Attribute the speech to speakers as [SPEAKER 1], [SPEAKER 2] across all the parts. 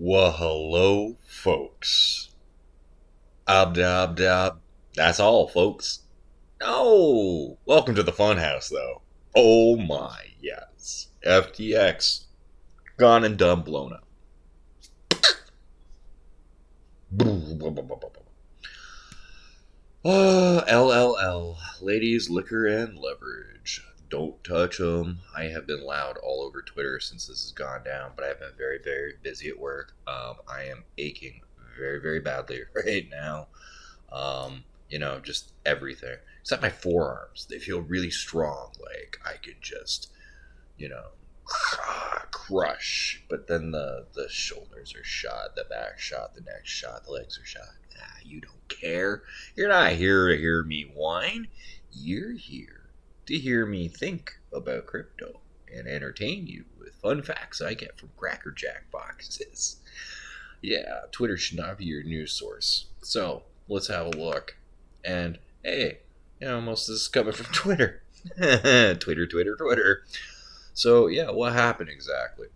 [SPEAKER 1] Well, hello, folks. Ob. That's all, folks. No! Welcome to the Fun House, though. Oh my, yes. FTX. Gone and done, blown up. LLL. Ladies, liquor, and leverage. Don't touch them. I have been loud all over Twitter since this has gone down, but I've been very, very busy at work. I am aching very, very badly right now. Just everything. Except my forearms. They feel really strong. Like I could just, you know, crush. But then the shoulders are shot, the back shot, the neck shot, the legs are shot. You don't care. You're not here to hear me whine. You're here to hear me think about crypto and entertain you with fun facts I get from Cracker Jack boxes. Yeah, Twitter should not be your news source. So let's have a look. And hey, most of this is coming from Twitter. Twitter. So yeah, what happened exactly?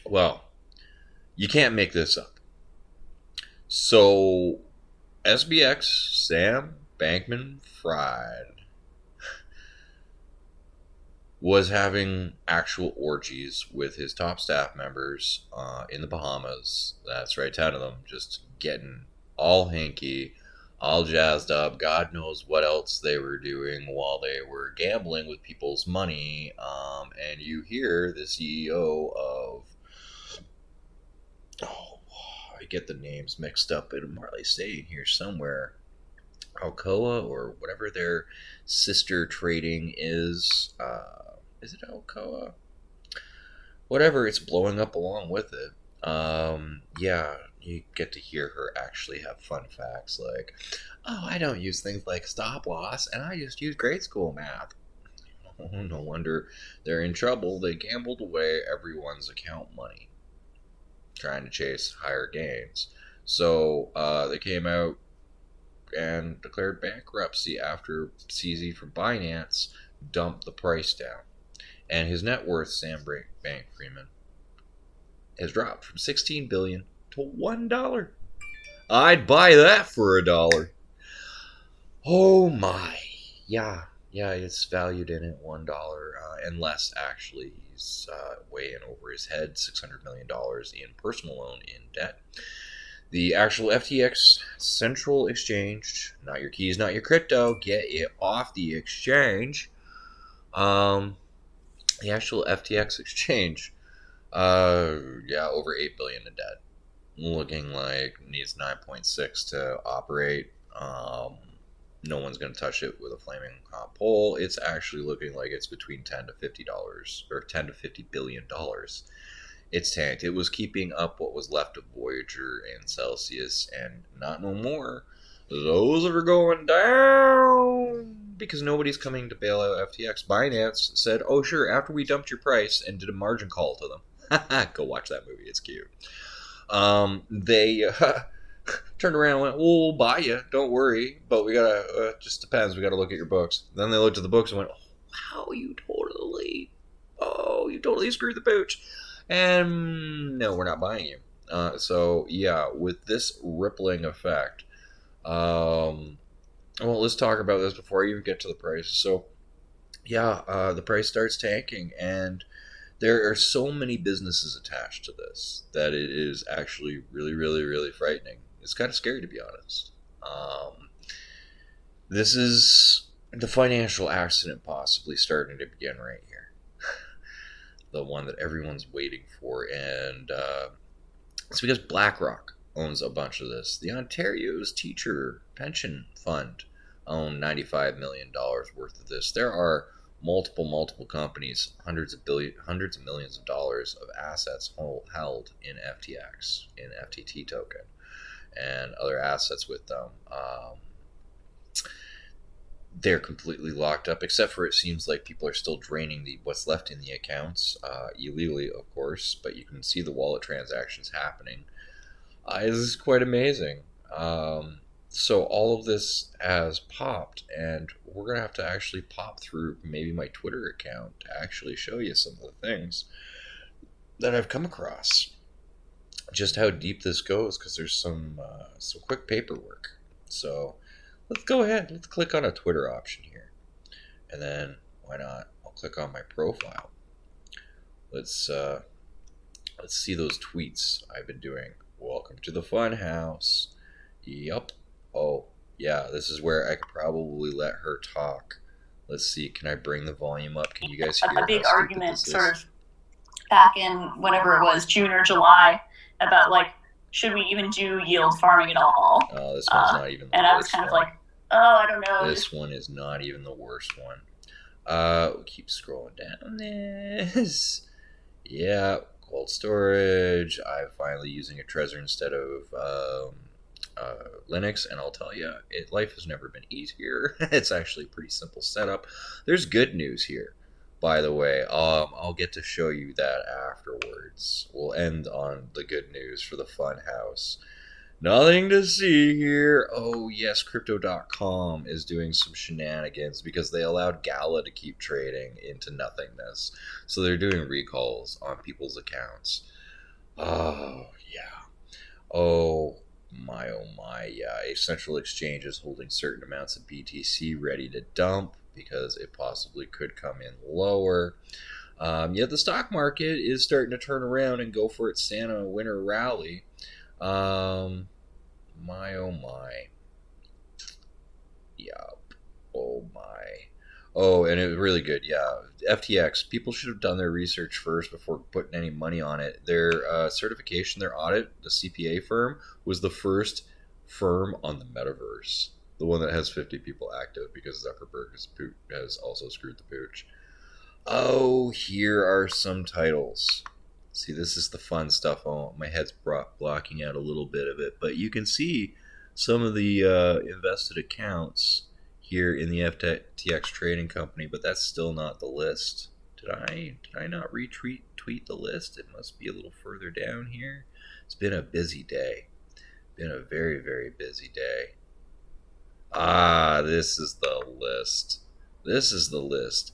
[SPEAKER 1] Well, you can't make this up. So SBX Sam Bankman Fried was having actual orgies with his top staff members in the Bahamas. That's right, 10 of them, just getting all hanky, all jazzed up. God knows what else they were doing while they were gambling with people's money. And you hear the CEO of, oh, I get the names mixed up, but I'm probably saying here somewhere, Alcoa or whatever their sister trading is. Is it Alcoa? Whatever, it's blowing up along with it. Yeah, you get to hear her actually have fun facts like, oh, I don't use things like stop loss, and I just use grade school math. Oh, no wonder they're in trouble. They gambled away everyone's account money trying to chase higher gains. So they came out and declared bankruptcy after CZ from Binance dumped the price down. And his net worth, Sam Bankman-Fried, has dropped from 16 billion to $1. I'd buy that for $1. Oh my, yeah, it's valued in at $1 and less. Actually, he's way in over his head, $600 million in personal loan in debt. The actual FTX Central Exchange, not your keys, not your crypto, get it off the exchange. The actual FTX exchange, over 8 billion in debt, looking like needs 9.6 to operate. No one's going to touch it with a flaming hot pole. It's actually looking like it's between $10 or $10 to $50 billion. It's tanked. It was keeping up what was left of Voyager and Celsius, and not no more. Those are going down because nobody's coming to bail out FTX. Binance said, "Oh sure," after we dumped your price and did a margin call to them. Go watch that movie; it's cute. They turned around and went, "We'll buy you. Don't worry, but we gotta. Just depends. We gotta look at your books." Then they looked at the books and went, "Wow, you totally screwed the pooch." And no, we're not buying you. So yeah, with this rippling effect. Well, let's talk about this before I even get to the price. So yeah, the price starts tanking, and there are so many businesses attached to this that it is actually really, really, really frightening. It's kind of scary, to be honest. This is the financial accident possibly starting to begin right here. The one that everyone's waiting for, and it's because BlackRock owns a bunch of this. The Ontario's Teacher Pension Fund own $95 million worth of this. There are multiple companies, hundreds of millions of dollars of assets held in FTX, in FTT token, and other assets with them. They're completely locked up, except for it seems like people are still draining what's left in the accounts, illegally, of course, but you can see the wallet transactions happening. This is quite amazing. So all of this has popped, and we're going to have to actually pop through maybe my Twitter account to actually show you some of the things that I've come across. just how deep this goes, because there's some quick paperwork. So let's go ahead. Let's click on a Twitter option here, and then why not? I'll click on my profile. Let's see those tweets I've been doing. Welcome to the Fun House. Yup. Oh, yeah, this is where I could probably let her talk. Let's see, can I bring the volume up? Can you guys hear
[SPEAKER 2] a big
[SPEAKER 1] how
[SPEAKER 2] argument
[SPEAKER 1] stupid this
[SPEAKER 2] sort
[SPEAKER 1] is?
[SPEAKER 2] of back in whenever it was June or July about like, should we even do yield farming at all?
[SPEAKER 1] Oh, this one's not even the
[SPEAKER 2] and
[SPEAKER 1] worst
[SPEAKER 2] I was kind
[SPEAKER 1] one.
[SPEAKER 2] of like, oh, I don't know.
[SPEAKER 1] This one is not even the worst one. We'll keep scrolling down this. Yeah, cold storage. I'm finally using a Trezor instead of Linux, and I'll tell you, life has never been easier. It's actually a pretty simple setup. There's good news here, by the way. I'll get to show you that afterwards. We'll end on the good news for the Fun House. Nothing to see here. Oh, yes, Crypto.com is doing some shenanigans because they allowed Gala to keep trading into nothingness. So they're doing recalls on people's accounts. Oh, yeah. Oh my, yeah. A central exchange is holding certain amounts of BTC ready to dump because it possibly could come in lower. Yet the stock market is starting to turn around and go for its Santa winter rally. My oh my. Yup. Oh my. Oh, and it was really good. Yeah. FTX. People should have done their research first before putting any money on it. Their certification, their audit, the CPA firm, was the first firm on the metaverse. The one that has 50 people active because Zuckerberg has also screwed the pooch. Oh, here are some titles. See, this is the fun stuff. Oh, my head's blocking out a little bit of it, but you can see some of the invested accounts here in the FTX trading company, but that's still not the list. Did I not retweet the list? It must be a little further down here. It's been a busy day. Been a very, very busy day. Ah, this is the list. This is the list.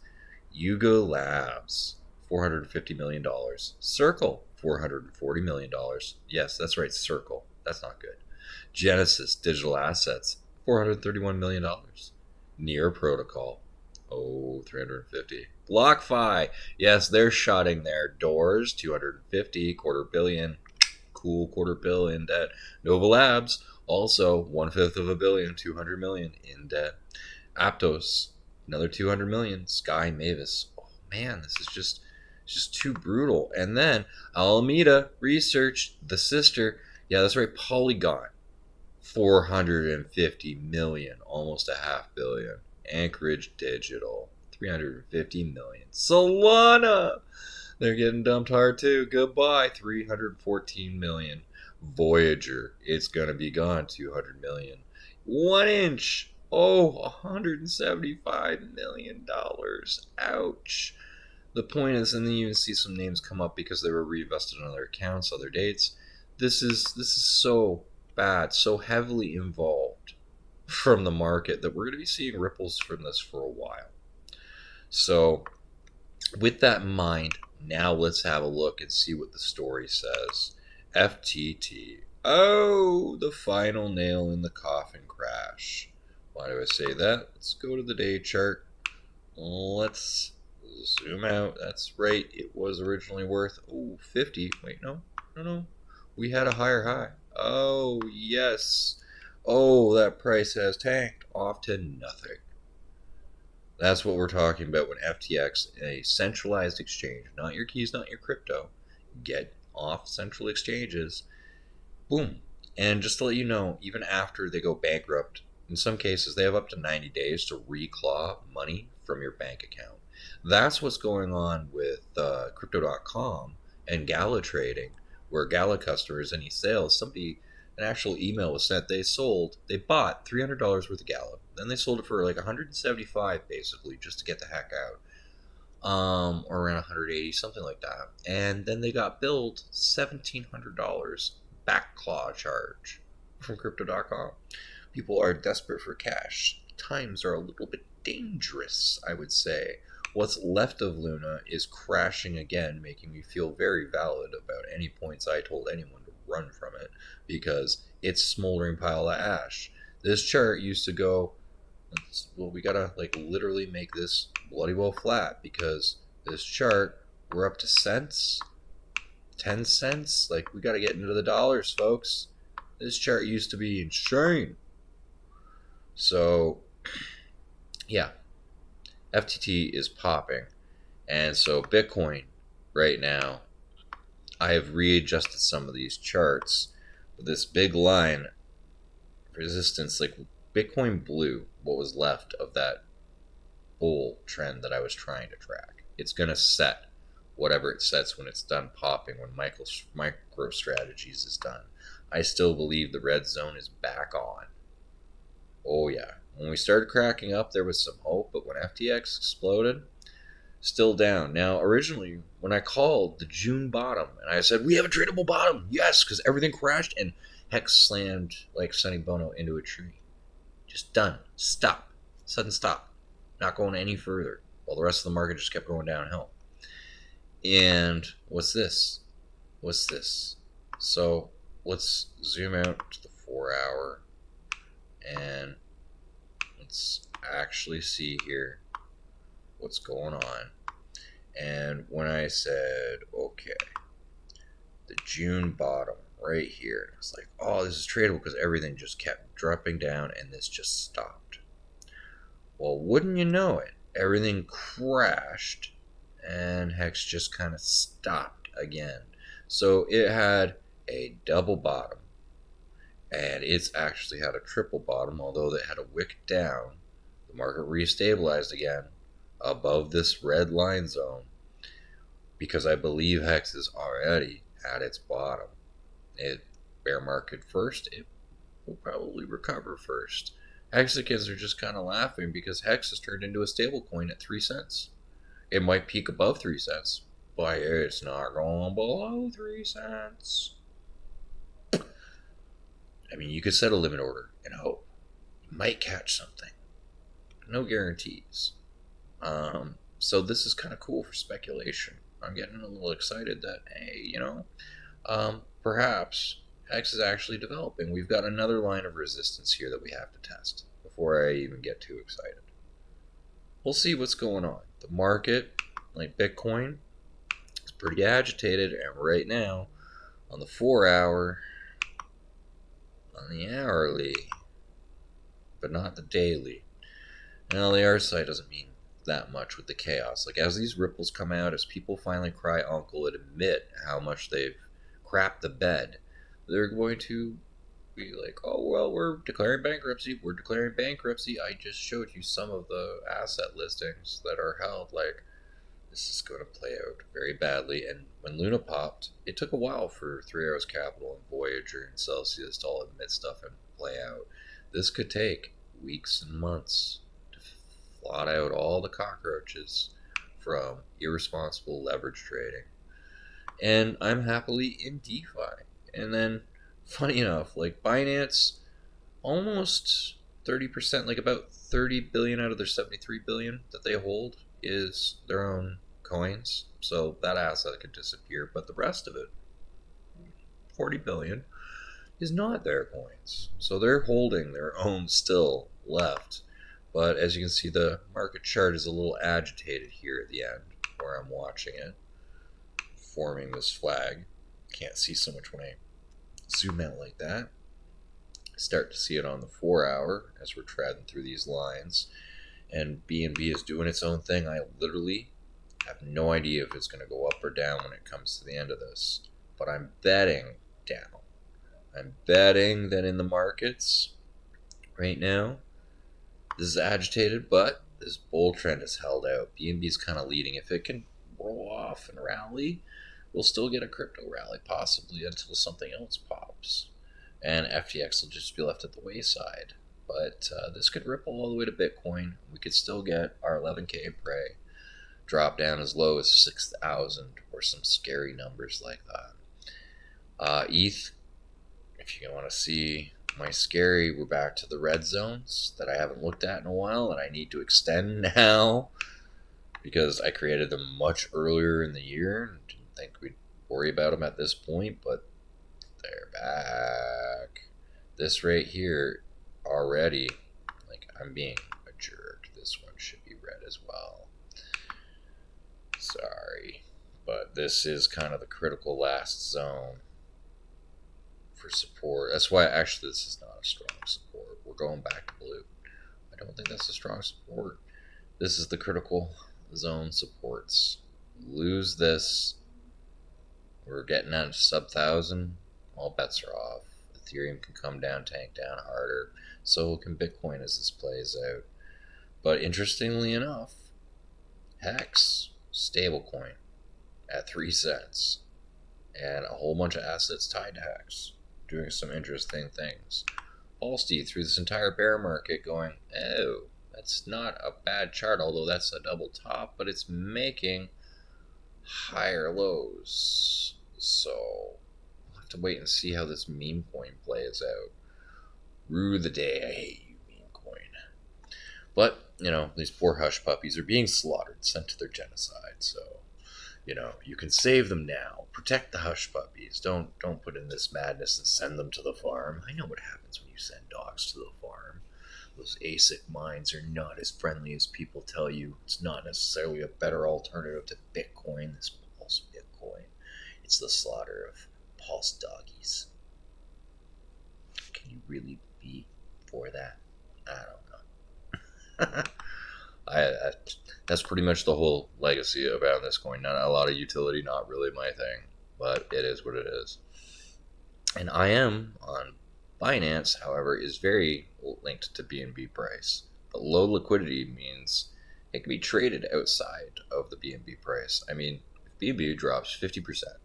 [SPEAKER 1] Yugo Labs, $450 million. Circle, $440 million. Yes, that's right, Circle. That's not good. Genesis Digital Assets, $431 million. Near Protocol, oh, 350. BlockFi, yes, they're shutting their doors, 250, quarter billion. Cool, quarter bill in debt. Nova Labs, also 1/5 of a billion, 200 million in debt. Aptos, another 200 million. Sky Mavis, oh man, this is just too brutal. And then Alameda Research, the sister, yeah, that's right, Polygon, 450 million, almost a half billion. Anchorage Digital, 350 million. Solana, they're getting dumped hard too. Goodbye, 314 million. Voyager, it's gonna be gone, 200 million. 1inch, oh, 175 million dollars. Ouch. The point is, and then you even see some names come up because they were reinvested on other accounts, other dates. This is so bad, so heavily involved from the market that we're going to be seeing ripples from this for a while. So, with that in mind, now let's have a look and see what the story says. FTT. Oh, the final nail in the coffin crash. Why do I say that? Let's go to the day chart. Let's zoom out. That's right. It was originally worth 50. Wait, no. We had a higher high. Oh, yes. Oh, that price has tanked off to nothing. That's what we're talking about when FTX, a centralized exchange, not your keys, not your crypto, get off central exchanges. Boom. And just to let you know, even after they go bankrupt, in some cases they have up to 90 days to reclaw money from your bank account. That's what's going on with Crypto.com and Gala trading, where Gala customers, any sales, an actual email was sent. They bought $300 worth of Gala. Then they sold it for like 175 basically just to get the heck out. Or around 180, something like that. And then they got billed $1,700 backclaw charge from Crypto.com. People are desperate for cash. Times are a little bit dangerous, I would say. What's left of Luna is crashing again, making me feel very valid about any points I told anyone to run from it because it's smoldering pile of ash. This chart used to go, well, we gotta like literally make this bloody well flat because this chart, we're up to cents, 10 cents. Like, we gotta get into the dollars, folks. This chart used to be insane. So, yeah, FTT is popping. And so, Bitcoin right now, I have readjusted some of these charts. This big line resistance, like Bitcoin blew what was left of that bull trend that I was trying to track. It's going to set whatever it sets when it's done popping, when micro strategies is done. I still believe the red zone is back on. Oh yeah. When we started cracking up, there was some hope, but when FTX exploded, still down. Now, originally, when I called the June bottom, and I said, we have a tradable bottom, yes, because everything crashed, and Hex slammed like Sonny Bono into a tree. Just done. Stop. Sudden stop. Not going any further. While the rest of the market just kept going downhill. And what's this? What's this? So let's zoom out to the 4-hour and let's actually see here what's going on. And when I said, okay, the June bottom right here, it's like, oh, this is tradable because everything just kept dropping down and this just stopped. Well, wouldn't you know it, everything crashed and Hex just kind of stopped again. So it had a double bottom, and it's actually had a triple bottom, although it had a wick down. The market restabilized again above this red line zone because I believe Hex is already at its bottom. It bear market first, it will probably recover first. Hexicans are just kind of laughing because Hex has turned into a stable coin at 3 cents. It might peak above 3 cents, but it's not going below 3 cents. I mean, you could set a limit order and hope. You might catch something. No guarantees. So this is kind of cool for speculation. I'm getting a little excited that, hey, perhaps Hex is actually developing. We've got another line of resistance here that we have to test before I even get too excited. We'll see what's going on. The market, like Bitcoin, is pretty agitated, and right now, on the 4-hour, on the hourly, but not the daily. Now, the RSI doesn't mean that much with the chaos. Like, as these ripples come out, as people finally cry uncle and admit how much they've crapped the bed, they're going to be like, oh, well, we're declaring bankruptcy. We're declaring bankruptcy. I just showed you some of the asset listings that are held. Like, this is going to play out very badly. And when Luna popped, it took a while for 3 Arrows Capital and Voyager and Celsius to all admit stuff and play out. This could take weeks and months to blot out all the cockroaches from irresponsible leverage trading. And I'm happily in DeFi. And then, funny enough, like Binance, almost 30%, like about 30 billion out of their 73 billion that they hold is their own coins. So that asset could disappear, but the rest of it, 40 billion, is not their coins. So they're holding their own still left. But as you can see, the market chart is a little agitated here at the end where I'm watching it, forming this flag. Can't see so much when I zoom out like that. Start to see it on the 4-hour as we're treading through these lines. And BNB is doing its own thing. I literally have no idea if it's going to go up or down when it comes to the end of this. But I'm betting down. I'm betting that in the markets right now, this is agitated, but this bull trend is held out. BNB is kind of leading. If it can roll off and rally, we'll still get a crypto rally possibly until something else pops. And FTX will just be left at the wayside. But this could ripple all the way to Bitcoin. We could still get our 11K prey drop down as low as 6,000 or some scary numbers like that. ETH, if you want to see my scary, we're back to the red zones that I haven't looked at in a while, and I need to extend now because I created them much earlier in the year and didn't think we'd worry about them at this point. But They're back. This right here already, like, I'm being a jerk. This one should be red as well. Sorry. But this is kind of the critical last zone for support. That's why actually this is not a strong support. We're going back to blue. I don't think that's a strong support. This is the critical zone supports. Lose this. We're getting at sub 1,000. All bets are off. Ethereum can come down, tank down harder. So can Bitcoin as this plays out. But interestingly enough, HEX, stablecoin, at 3 cents. And a whole bunch of assets tied to HEX, doing some interesting things. Halsey through this entire bear market going, oh, that's not a bad chart, although that's a double top, but it's making higher lows. So we'll have to wait and see how this meme coin plays out. Rue the day, I hate you, meme coin. But, these poor hush puppies are being slaughtered, sent to their genocide, so you can save them now. Protect the hush puppies. Don't put in this madness and send them to the farm. I know what happens when you send dogs to the farm. Those ASIC mines are not as friendly as people tell you. It's not necessarily a better alternative to Bitcoin, this Pulse Bitcoin. It's the slaughter of Pulse doggies. Can you really be for that? I don't know. That's pretty much the whole legacy about this coin. Not a lot of utility, not really my thing, but it is what it is. And IM on Binance, however, is very linked to BNB price. But low liquidity means it can be traded outside of the BNB price. I mean, if BNB drops 50%,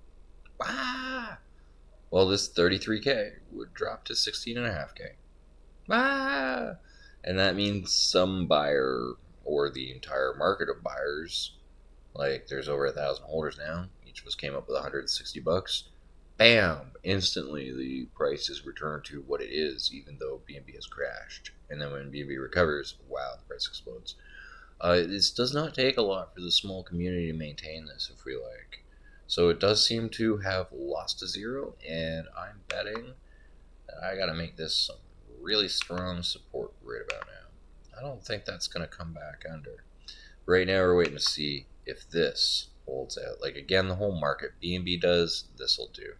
[SPEAKER 1] well, this 33K would drop to 16.5K. And that means some buyer or the entire market of buyers, like there's over 1,000 holders now, each of us came up with $160. Bam! Instantly the price is returned to what it is, even though BNB has crashed. And then when BNB recovers, wow, the price explodes. This does not take a lot for the small community to maintain this, if we like. So it does seem to have lost to zero, and I'm betting that I gotta make this some really strong support right about now. I don't think that's going to come back under. Right now, we're waiting to see if this holds out. Like, again, the whole market, BNB does, this will do.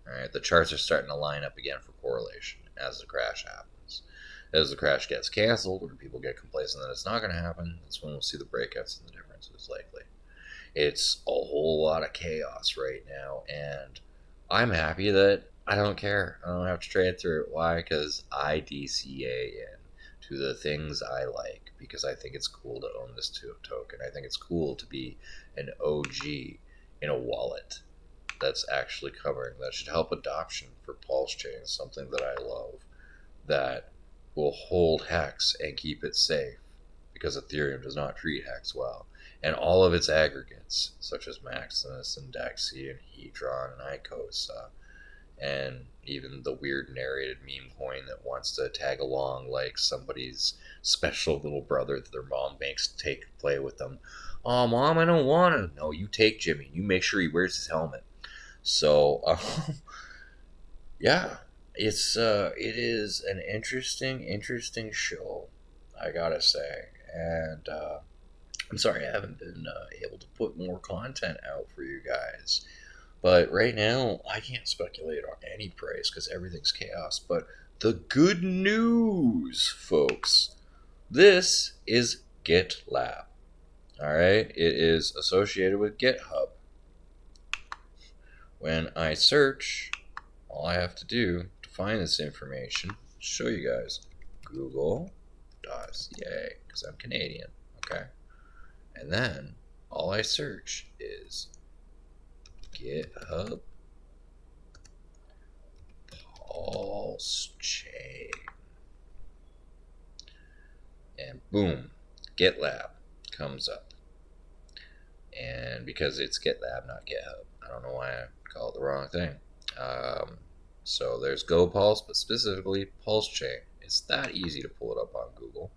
[SPEAKER 1] All right, the charts are starting to line up again for correlation as the crash happens. As the crash gets canceled, or people get complacent that it's not going to happen, that's when we'll see the breakouts and the differences likely. It's a whole lot of chaos right now, and I'm happy that I don't care. I don't have to trade through it. Why? Because I DCA in to the things I like, because I think it's cool to own this token. I think it's cool to be an OG in a wallet that's actually covering. That should help adoption for PulseChain, something that I love, that will hold HEX and keep it safe, because Ethereum does not treat HEX well. And all of its aggregates, such as Maximus and Dexy and Hedron and Icosa, and even the weird narrated meme coin that wants to tag along like somebody's special little brother that their mom makes play with them. Oh, Mom, I don't want to. No, you take Jimmy. You make sure he wears his helmet. So, yeah, it is an interesting show, I gotta say. And I'm sorry I haven't been able to put more content out for you guys. But right now, I can't speculate on any price because everything's chaos. But the good news, folks, this is GitLab. All right, it is associated with GitHub. When I search, all I have to do to find this information, show you guys, google.ca, because I'm Canadian, okay? And then all I search is GitHub PulseChain. And boom, GitLab comes up. And because it's GitLab, not GitHub, I don't know why I called it the wrong thing. So there's GoPulse, but specifically PulseChain. It's that easy to pull it up on Google.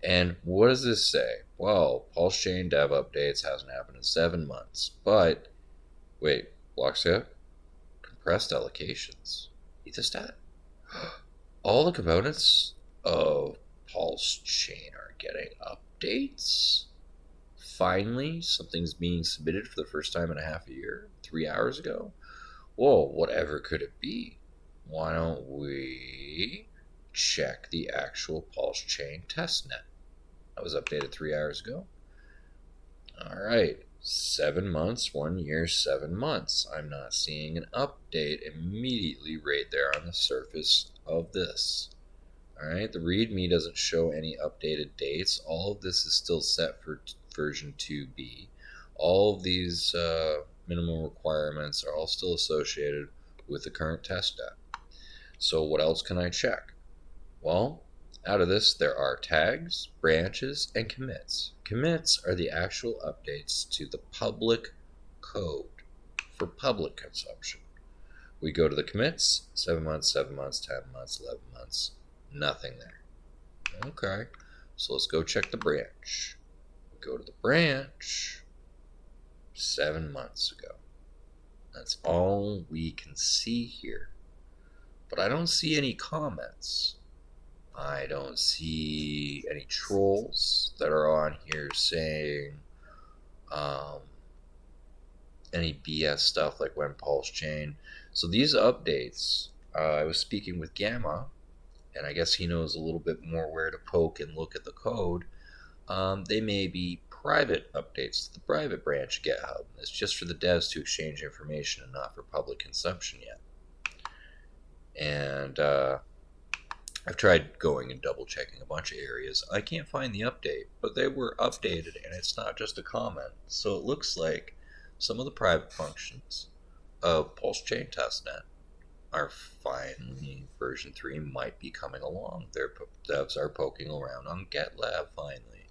[SPEAKER 1] And what does this say? Well, PulseChain dev updates hasn't happened in 7 months. But, wait, Lockstep? Pressed allocations. Ethostat. All the components of PulseChain are getting updates. Finally, something's being submitted for the first time in a half a year, 3 hours ago. Whoa, whatever could it be? Why don't we check the actual PulseChain testnet? That was updated 3 hours ago. All right, 7 months, 1 year, 7 months. I'm not seeing an update immediately right there on the surface of this. All right, the README doesn't show any updated dates. All of this is still set for version 2B. All of these minimum requirements are all still associated with the current testnet. So what else can I check? Well, out of this, there are tags, branches, and commits. Commits are the actual updates to the public code for public consumption. We go to the commits, 7 months, 7 months, 10 months, 11 months, nothing there. Okay, so let's go check the branch. We go to the branch 7 months ago. That's all we can see here. But I don't see any comments. I don't see any trolls that are on here saying any BS stuff like when PulseChain. So these updates, I was speaking with Gamma, and I guess he knows a little bit more where to poke and look at the code. They may be private updates to the private branch of GitHub. It's just for the devs to exchange information and not for public consumption yet. And I've tried going and double checking a bunch of areas. I can't find the update, but they were updated, and it's not just a comment. So it looks like some of the private functions of PulseChain testnet are finally, version 3 might be coming along. Their devs are poking around on GitLab finally.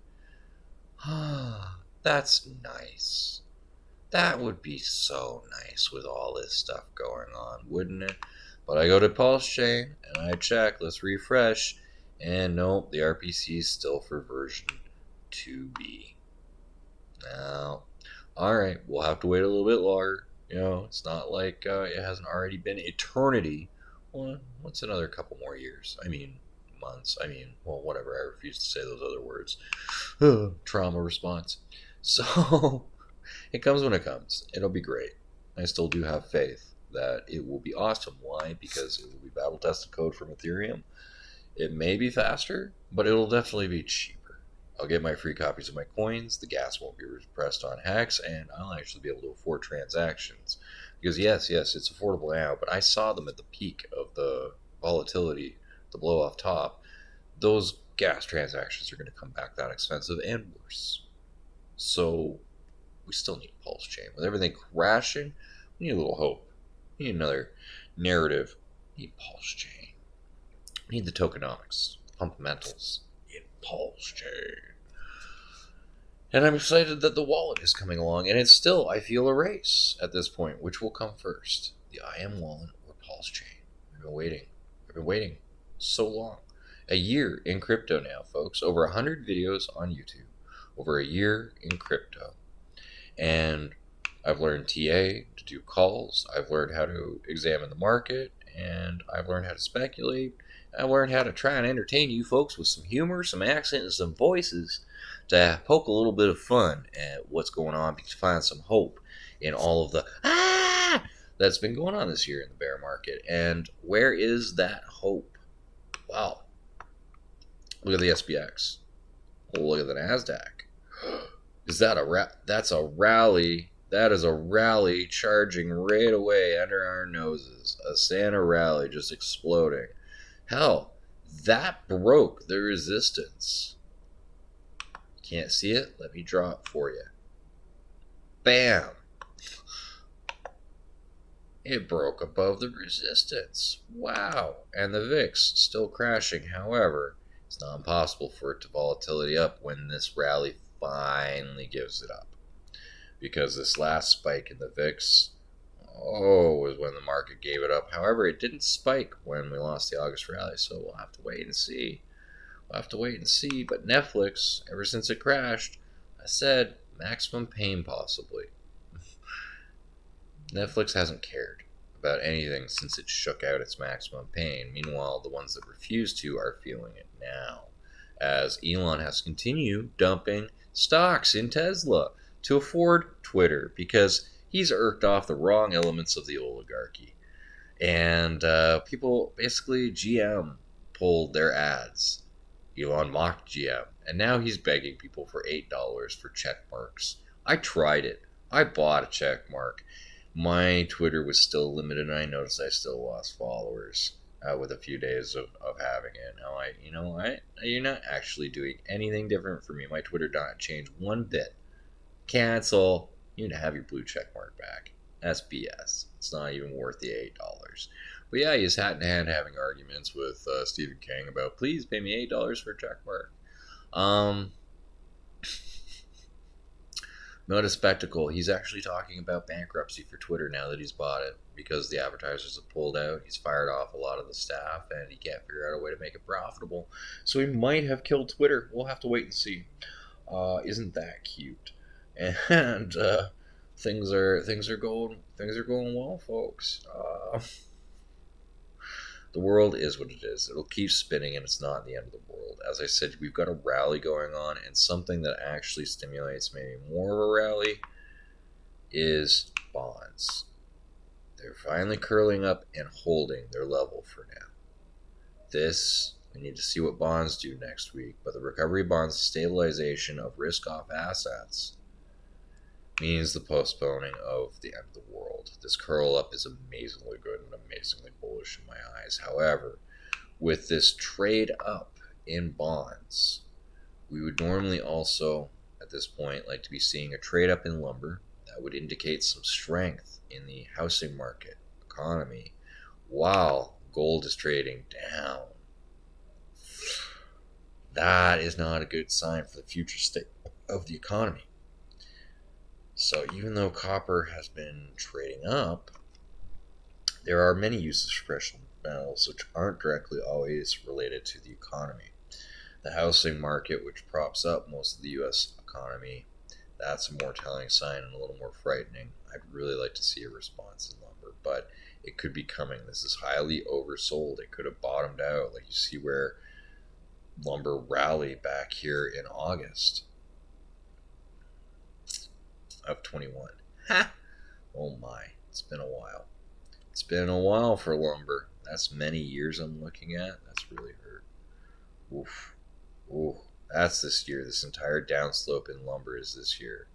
[SPEAKER 1] That's nice. That would be so nice with all this stuff going on, wouldn't it? But I go to PulseChain and I check, let's refresh, and nope, the RPC is still for version 2B. Now, alright, we'll have to wait a little bit longer. You know, it's not like it hasn't already been eternity. Well, what's another couple more years? I mean, months. I mean, well, whatever. I refuse to say those other words. Trauma response. So, it comes when it comes. It'll be great. I still do have faith that it will be awesome. Why? Because it will be battle tested code from Ethereum. It may be faster, but it'll definitely be cheaper. I'll get my free copies of my coins, the gas won't be repressed on HEX, and I'll actually be able to afford transactions. Because yes, it's affordable now, but I saw them at the peak of the volatility, the blow off top. Those gas transactions are going to come back that expensive and worse. So we still need PulseChain. With everything crashing, we need a little hope. We need another narrative. We need PulseChain. We need the tokenomics, fundamentals in PulseChain. And I'm excited that the wallet is coming along, and it's still, I feel, a race at this point. Which will come first, the IM wallet or PulseChain? I've been waiting so long. A year in crypto now, folks. Over 100 videos on YouTube. Over a year in crypto. And I've learned TA to do calls. I've learned how to examine the market, and I've learned how to speculate. I learned how to try and entertain you folks with some humor, some accent, and some voices to poke a little bit of fun at what's going on, to find some hope in all of the that's been going on this year in the bear market. And where is that hope? Wow. Look at the SPX. Look at the NASDAQ. Is that that's a rally? That is a rally charging right away under our noses. A Santa rally just exploding. Hell, that broke the resistance. Can't see it? Let me draw it for you. Bam! It broke above the resistance. Wow. And the VIX still crashing. However, it's not impossible for it to volatility up when this rally finally gives it up. Because this last spike in the VIX, was when the market gave it up. However, it didn't spike when we lost the August rally, so we'll have to wait and see. But Netflix, ever since it crashed, I said maximum pain possibly. Netflix hasn't cared about anything since it shook out its maximum pain. Meanwhile, the ones that refuse to are feeling it now, as Elon has continued dumping stocks in Tesla to afford Twitter because he's irked off the wrong elements of the oligarchy. And people, basically, GM pulled their ads. Elon mocked GM, and now he's begging people for $8 for check marks. I tried it. I bought a check mark. My Twitter was still limited, and I noticed I still lost followers with a few days of having it. Now, you're not actually doing anything different for me. My Twitter did not change one bit. Cancel. You need to have your blue check mark back. That's BS. It's not even worth the $8. But yeah, he's hat in hand having arguments with Stephen King about, please pay me $8 for a check mark. Um, Not a spectacle. He's actually talking about bankruptcy for Twitter now that he's bought it because the advertisers have pulled out. He's fired off a lot of the staff and he can't figure out a way to make it profitable. So he might have killed Twitter. We'll have to wait and see. Isn't that cute? And things are going well, folks. The world is what it is. It'll keep spinning, and it's not the end of the world. As I said, we've got a rally going on, and something that actually stimulates maybe more of a rally is bonds. They're finally curling up and holding their level for now. We need to see what bonds do next week, but the recovery bonds stabilization of risk-off assets means the postponing of the end of the world. This curl up is amazingly good and amazingly bullish in my eyes. However, with this trade up in bonds, we would normally also, at this point, like to be seeing a trade up in lumber. That would indicate some strength in the housing market economy, while gold is trading down. That is not a good sign for the future state of the economy. So even though copper has been trading up, there are many uses for precious metals which aren't directly always related to the economy. The housing market, which props up most of the U.S. economy, that's a more telling sign and a little more frightening. I'd really like to see a response in lumber, but it could be coming. This is highly oversold. It could have bottomed out, like you see where lumber rallied back here in August of 21. Ha! Oh my, it's been a while. It's been a while for lumber. That's many years I'm looking at. That's really hurt. Oof. Ooh. That's this year. This entire downslope in lumber is this year.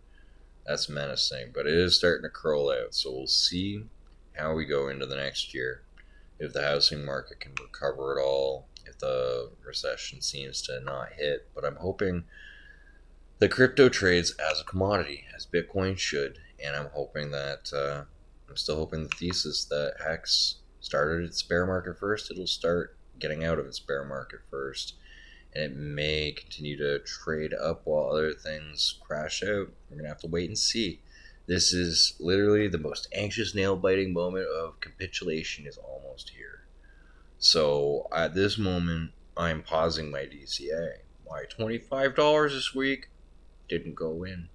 [SPEAKER 1] That's menacing, but it is starting to curl out. So we'll see how we go into the next year. If the housing market can recover at all, if the recession seems to not hit. But I'm hoping the crypto trades as a commodity, as Bitcoin should, and I'm still hoping the thesis that HEX started its bear market first, it'll start getting out of its bear market first, and it may continue to trade up while other things crash out. We're gonna have to wait and see. This is literally the most anxious, nail-biting moment of capitulation is almost here. So at this moment, I'm pausing my DCA. My $25 this week didn't go in.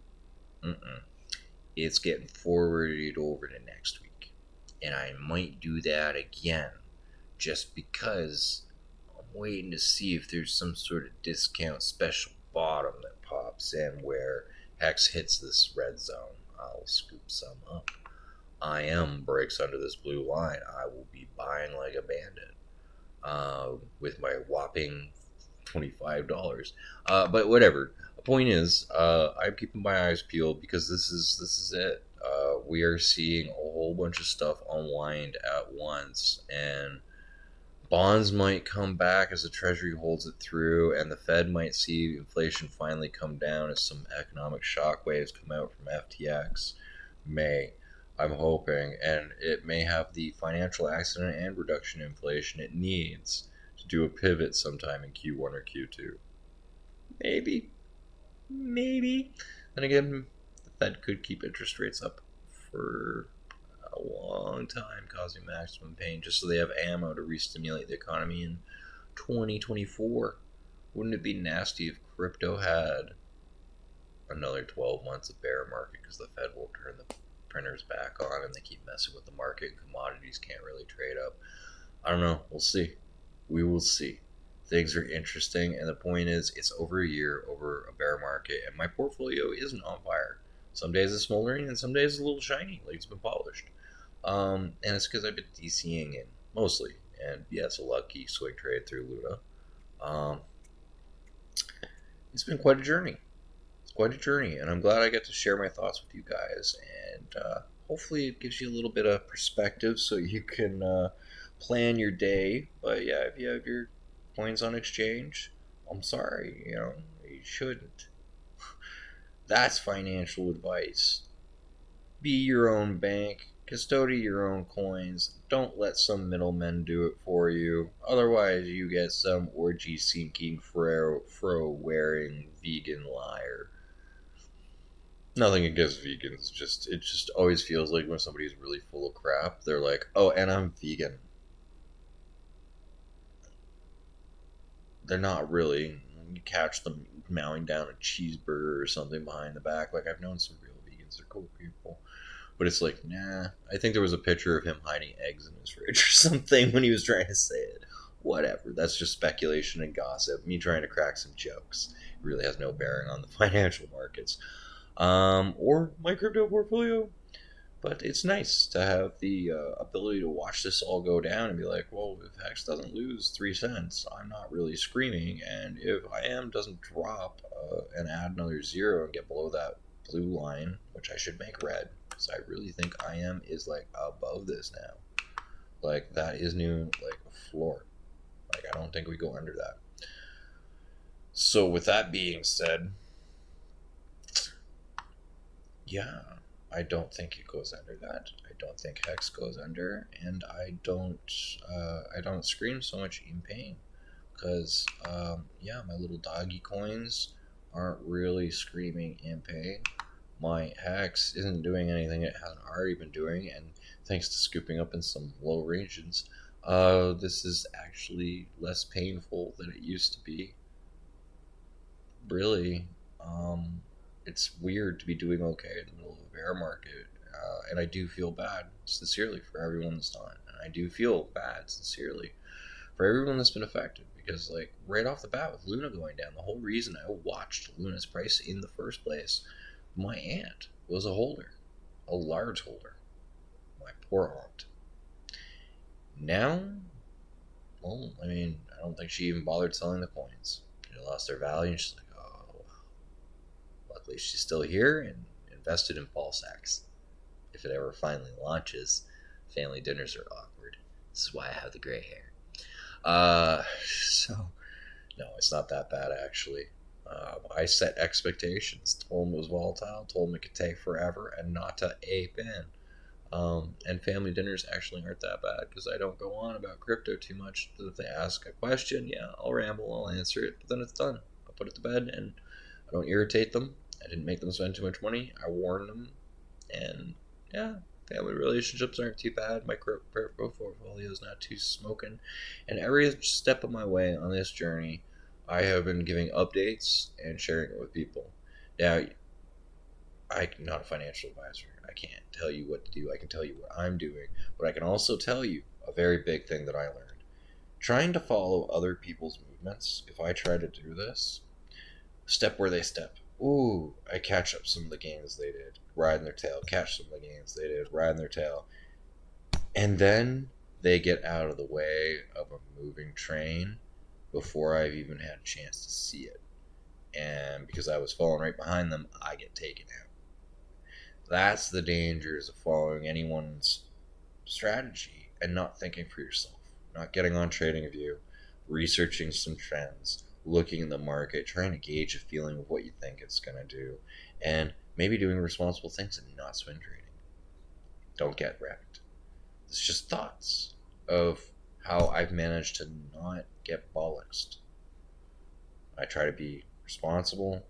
[SPEAKER 1] It's getting forwarded over to next week. And I might do that again just because I'm waiting to see if there's some sort of discount special bottom that pops in where HEX hits this red zone. I'll scoop some up. breaks under this blue line. I will be buying like a bandit with my whopping $25. But whatever. The point is, I'm keeping my eyes peeled because this is it. We are seeing a whole bunch of stuff unwind at once, and bonds might come back as the Treasury holds it through, and the Fed might see inflation finally come down as some economic shockwaves come out from FTX. I'm hoping, and it may have the financial accident and reduction in inflation it needs to do a pivot sometime in Q1 or Q2. Maybe. Then again, the Fed could keep interest rates up for a long time, causing maximum pain, just so they have ammo to re-stimulate the economy in 2024. Wouldn't it be nasty if crypto had another 12 months of bear market because the Fed won't turn the printers back on and they keep messing with the market. Commodities can't really trade up. I don't know. We'll see. We will see. Things are interesting, and the point is, it's over a year over a bear market, and my portfolio isn't on fire. Some days it's smoldering, and some days it's a little shiny, like it's been polished. And it's because I've been DCing in mostly, and yes, a lucky swing trade through Luna. Um, it's been quite a journey. It's quite a journey, and I'm glad I get to share my thoughts with you guys. And hopefully, it gives you a little bit of perspective so you can plan your day. But yeah, if you have your coins on exchange, I'm sorry, you shouldn't. That's financial advice. Be your own bank, custody your own coins. Don't let some middlemen do it for you. Otherwise, you get some orgy sinking fro wearing vegan liar. Nothing against vegans. It just always feels like when somebody's really full of crap, they're like, "Oh, and I'm vegan." They're not really. You catch them mowing down a cheeseburger or something behind the back. Like I've known some real vegans. They're cool people. But it's like, nah. I think there was a picture of him hiding eggs in his fridge or something when he was trying to say it. Whatever. That's just speculation and gossip. Me trying to crack some jokes. It really has no bearing on the financial markets. Or my crypto portfolio. But it's nice to have the ability to watch this all go down and be like, well, if HEX doesn't lose 3 cents, I'm not really screaming. And if IM doesn't drop and add another zero and get below that blue line, which I should make red, because I really think IM is like above this now. Like that is new, like a floor. Like I don't think we go under that. So with that being said, yeah, I don't think it goes under that. I don't think HEX goes under, and I don't scream so much in pain because yeah, my little doggy coins aren't really screaming in pain. My HEX isn't doing anything it hasn't already been doing, and thanks to scooping up in some low regions, this is actually less painful than it used to be. Really, it's weird to be doing okay in the middle of a bear market, and I do feel bad, sincerely, for everyone that's not. And I do feel bad, sincerely, for everyone that's been affected, because, like, right off the bat with Luna going down, the whole reason I watched Luna's price in the first place, my aunt was a holder, a large holder. My poor aunt. Now, well, I mean, I don't think she even bothered selling the coins. They lost their value, and she's like, oh, luckily she's still here and invested in PulseX. If it ever finally launches, family dinners are awkward. This is why I have the gray hair. So, no, it's not that bad, actually. I set expectations, told them it was volatile, told them it could take forever, and not to ape in. And family dinners actually aren't that bad because I don't go on about crypto too much. If they ask a question, yeah, I'll ramble, I'll answer it, but then it's done. I'll put it to bed and I don't irritate them. I didn't make them spend too much money. I warn them, and yeah, family relationships aren't too bad. My crypto portfolio is not too smoking, and every step of my way on this journey, I have been giving updates and sharing it with people. Now, I'm not a financial advisor. I can't tell you what to do. I can tell you what I'm doing, but I can also tell you a very big thing that I learned. Trying to follow other people's movements, if I try to do this, step where they step. Ooh, I catch up some of the gains they did, riding their tail, catch some of the gains they did, riding their tail. And then they get out of the way of a moving train before I've even had a chance to see it. And because I was falling right behind them, I get taken out. That's the dangers of following anyone's strategy and not thinking for yourself, not getting on TradingView, researching some trends, looking in the market, trying to gauge a feeling of what you think it's going to do, and maybe doing responsible things and not swing trading. Don't get wrecked. It's just thoughts of how I've managed to not get bollocksed. I try to be responsible,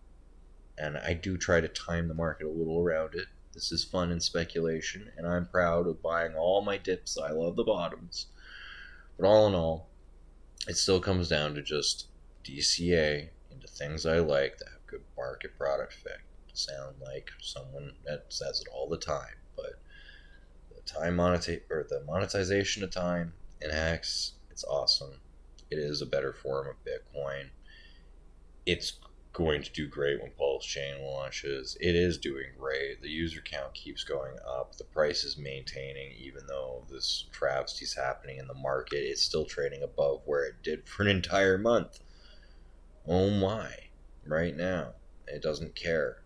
[SPEAKER 1] and I do try to time the market a little around it. This is fun and speculation, and I'm proud of buying all my dips. I love the bottoms. But all in all, it still comes down to just DCA into things I like that have good market product fit. To sound like someone that says it all the time. But the monetization of time in Hex, it's awesome. It is a better form of Bitcoin. It's going to do great when PulseChain launches. It is doing great. The user count keeps going up. The price is maintaining, even though this travesty is happening in the market. It's still trading above where it did for an entire month. Oh my! Right now, it doesn't care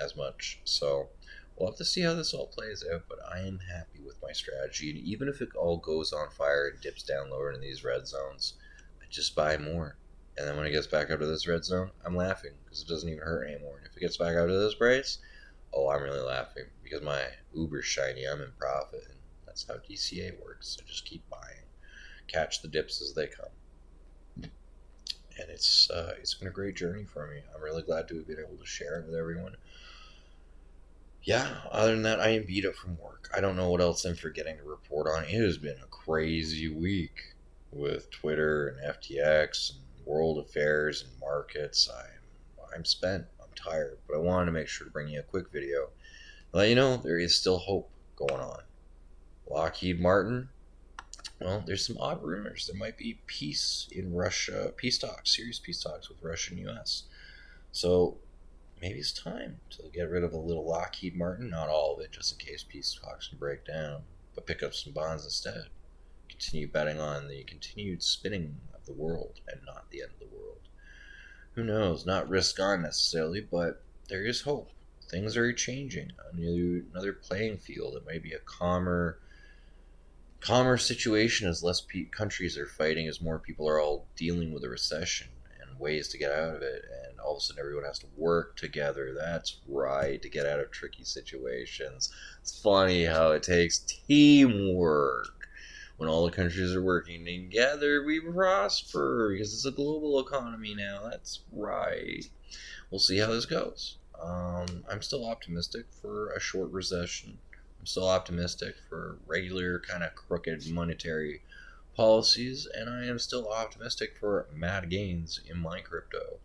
[SPEAKER 1] as much. So we'll have to see how this all plays out. But I am happy with my strategy, and even if it all goes on fire and dips down lower in these red zones, I just buy more. And then when it gets back up to this red zone, I'm laughing because it doesn't even hurt anymore. And if it gets back up to this price, oh, I'm really laughing because my Uber's shiny. I'm in profit, and that's how DCA works. I just keep buying, catch the dips as they come, and it's been a great journey for me. I'm really glad to have been able to share it with everyone. Yeah, other than that, I am beat up from work. I don't know what else I'm forgetting to report on. It has been a crazy week with Twitter and FTX and world affairs and markets. I'm spent. I'm tired, but I wanted to make sure to bring you a quick video. Let you know there is still hope going on. Lockheed Martin. Well, there's some odd rumors. There might be peace in Russia, peace talks, serious peace talks with Russia and U.S. So maybe it's time to get rid of a little Lockheed Martin. Not all of it, just in case peace talks can break down, but pick up some bonds instead. Continue betting on the continued spinning of the world and not the end of the world. Who knows? Not risk on necessarily, but there is hope. Things are changing. Another playing field. It might be a calmer situation as less countries are fighting, as more people are all dealing with a recession and ways to get out of it, and all of a sudden everyone has to work together. That's right, to get out of tricky situations. It's funny how it takes teamwork. When all the countries are working together, we prosper because it's a global economy now. That's right. We'll see how this goes. I'm still optimistic for a short recession. I'm still optimistic for regular kind of crooked monetary policies, and I am still optimistic for mad gains in my crypto,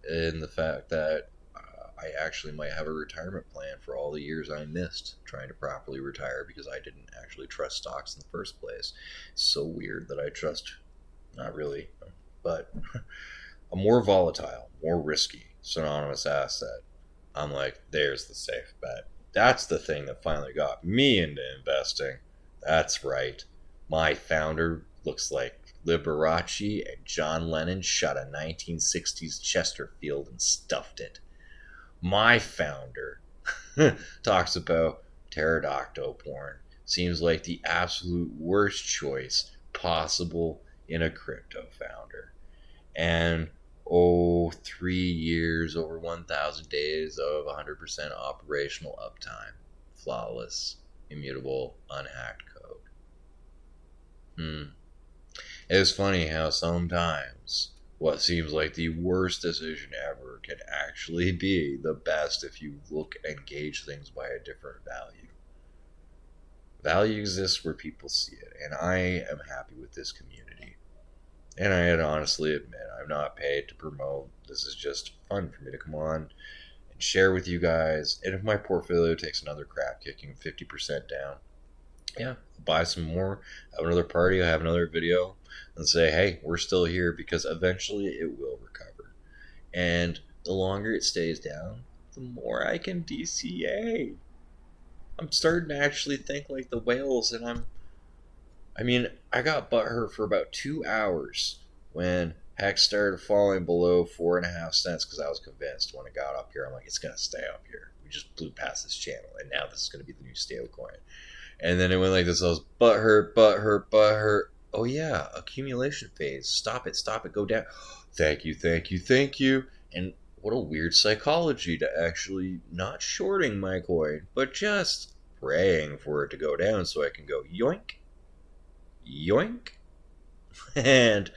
[SPEAKER 1] in the fact that I actually might have a retirement plan for all the years I missed trying to properly retire because I didn't actually trust stocks in the first place. It's so weird that I trust, not really, but a more volatile, more risky, synonymous asset. I'm like, there's the safe bet. That's the thing that finally got me into investing. That's right. My founder looks like Liberace and John Lennon shot a 1960s Chesterfield and stuffed it. My founder talks about pterodactyl porn. Seems like the absolute worst choice possible in a crypto founder. And 3 years, over 1,000 days of 100% operational uptime. Flawless, immutable, unhacked code. It's funny how sometimes what seems like the worst decision ever can actually be the best if you look and gauge things by a different value. Value exists where people see it, and I am happy with this community. And I had to honestly admit, I'm not paid to promote. This is just fun for me to come on and share with you guys. And if my portfolio takes another crap kicking 50% down, yeah, buy some more, have another party, have another video, and say, hey, we're still here because eventually it will recover. And the longer it stays down, the more I can DCA. I'm starting to actually think like the whales, and I got butthurt for about 2 hours when Hex started falling below 4.5 cents because I was convinced when it got up here, I'm like, it's going to stay up here. We just blew past this channel, and now this is going to be the new stable coin. And then it went like this. I was butthurt. Oh yeah, accumulation phase. Stop it, go down. Thank you. And what a weird psychology to actually not shorting my coin, but just praying for it to go down so I can go yoink, yoink, and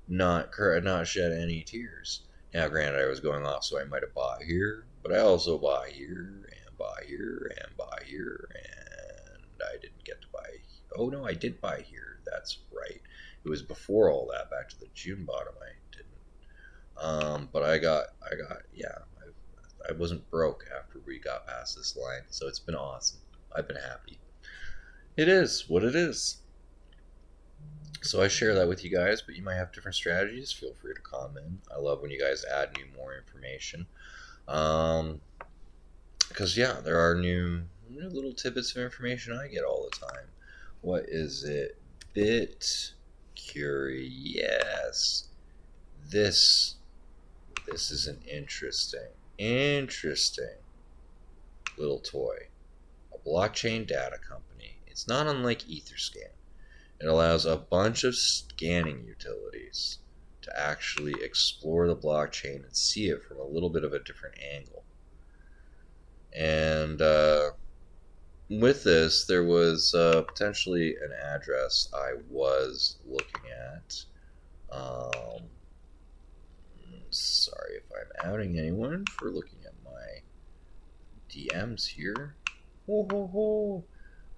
[SPEAKER 1] not shed any tears. Now, granted, I was going off, so I might have bought here, but I also bought here and bought here and bought here, and I didn't get to buy. Oh no, I did buy here. That's right. It was before all that. Back to the June bottom, I didn't. But I got, yeah, I wasn't broke after we got past this line, so it's been awesome. I've been happy. It is what it is. So I share that with you guys, but you might have different strategies. Feel free to comment. I love when you guys add more information. Um, because yeah, there are new little tidbits of information I get all the time. What is it? Bit curious. This this is an interesting little toy. A blockchain data company. It's not unlike Etherscan. It allows a bunch of scanning utilities to actually explore the blockchain and see it from a little bit of a different angle. And with this, there was potentially an address I was looking at. Um, Sorry if I'm outing anyone for looking at my DMs here. Ho, ho, ho.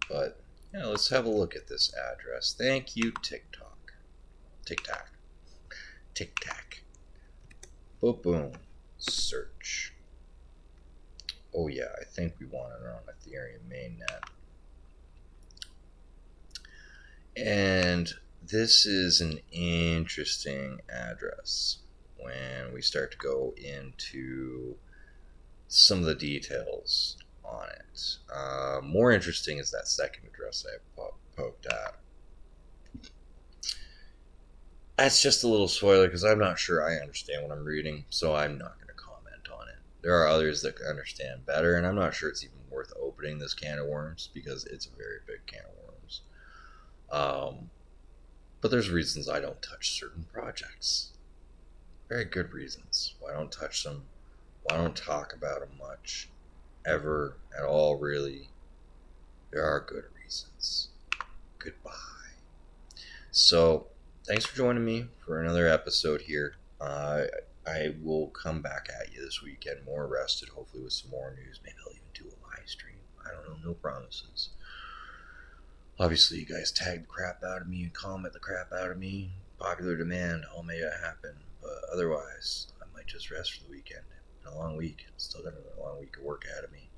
[SPEAKER 1] But yeah, let's have a look at this address. Thank you, TikTok. TikTok. TikTok. Boom, boom. Search. Oh yeah, I think we want it on Ethereum mainnet. And this is an interesting address when we start to go into some of the details on it. More interesting is that second address I poked at. That's just a little spoiler because I'm not sure I understand what I'm reading, so I'm not going to comment on it. There are others that understand better, and I'm not sure it's even worth opening this can of worms because it's a very big can of worms. But there's reasons I don't touch certain projects. Very good reasons why I don't touch them. Why I don't talk about them much, ever, at all, really. There are good reasons. Goodbye. So, thanks for joining me for another episode here. I will come back at you this weekend, more rested, hopefully with some more news. Maybe I'll even do a live stream. I don't know, no promises. Obviously, you guys tag the crap out of me and comment the crap out of me. Popular demand, I'll make it happen. But otherwise, I might just rest for the weekend. A long week. Still got a long week of work ahead of me.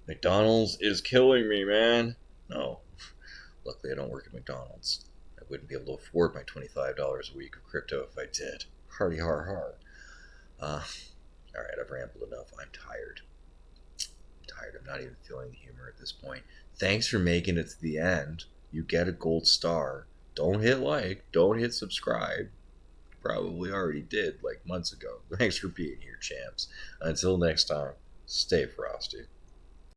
[SPEAKER 1] McDonald's is killing me, man. No. Luckily, I don't work at McDonald's. I wouldn't be able to afford my $25 a week of crypto if I did. Hardy har har. Alright, I've rambled enough. I'm tired. I'm not even feeling the humor at this point. Thanks for making it to the end. You get a gold star. Don't hit like. Don't hit subscribe. Probably already did like months ago. Thanks for being here, champs. Until next time, stay frosty.